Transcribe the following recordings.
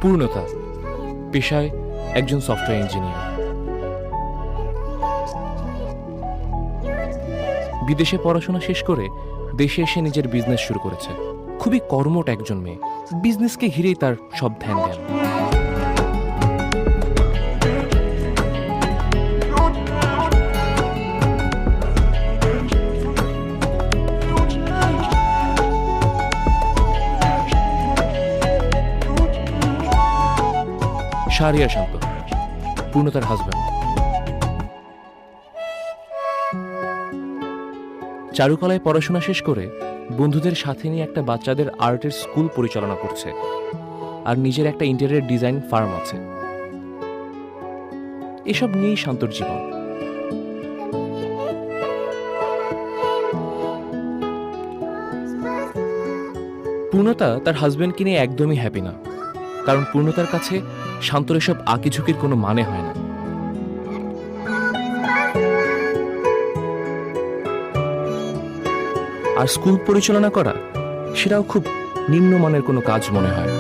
পূর্ণতা পেশায় একজন সফটওয়্যার ইঞ্জিনিয়ার। বিদেশে পড়াশোনা শেষ করে দেশে এসে নিজের বিজনেস শুরু করেছে। খুবই কর্মঠ একজন মেয়ে, বিজনেসকে ঘিরেই তার সব ধ্যান জ্ঞান। শাহরিয়ার শান্ত, পূর্ণতার হাজব্যান্ড। চারুকলায় পড়াশোনা শেষ করে বন্ধুদের সাথে নিয়ে একটা বাচ্চাদের আর্টের স্কুল পরিচালনা করছে, আর নিজের একটা ইন্টেরিয়র ডিজাইন ফার্ম আছে। এসব নিয়েই শান্তর জীবন। পূর্ণতা তার হাজব্যান্ডকে নিয়ে একদমই হ্যাপি না, কারণ পূর্ণতার কাছে শান্তর এসব আঁকিঝুঁকির কোনো মানে হয় না। আর স্কুল পরিচালনা করা সেটাও খুব নিম্নমানের কোনো কাজ মনে হয়।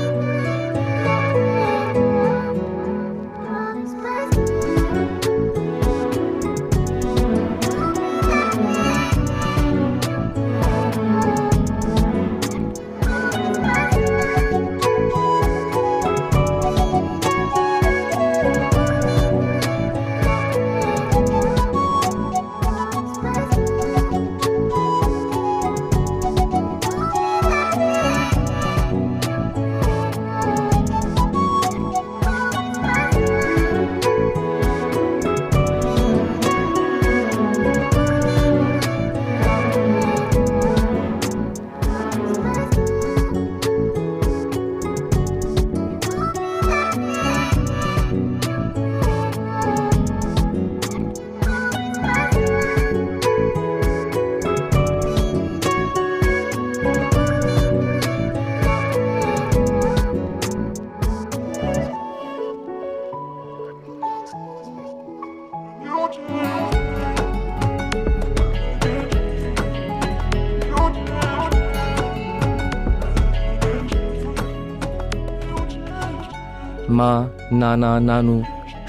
মা, নানা, নানু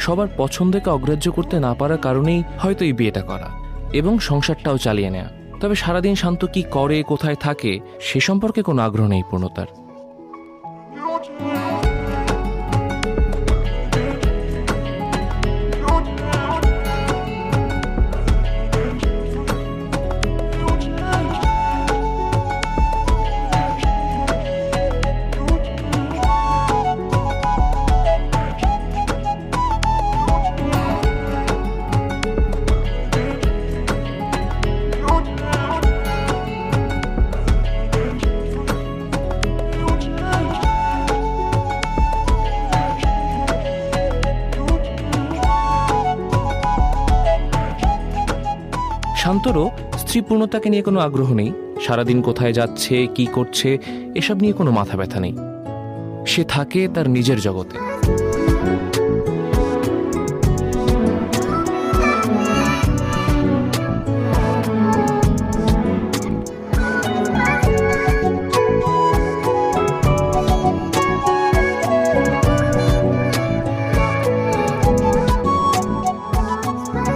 সবার পছন্দকে অগ্রাহ্য করতে না পারার কারণেই হয়তো এই বিয়েটা করা এবং সংসারটাও চালিয়ে নেয়া। তবে সারাদিন শান্ত কি করে, কোথায় থাকে সে সম্পর্কে কোনো আগ্রহ নেই পূর্ণতার। শান্তরও স্ত্রী পূর্ণতাকে নিয়ে কোনো আগ্রহ নেই। সারাদিন কোথায় যাচ্ছে, কি করছে এসব নিয়ে কোনো মাথা ব্যথা নেই। সে থাকে তার নিজের জগতে।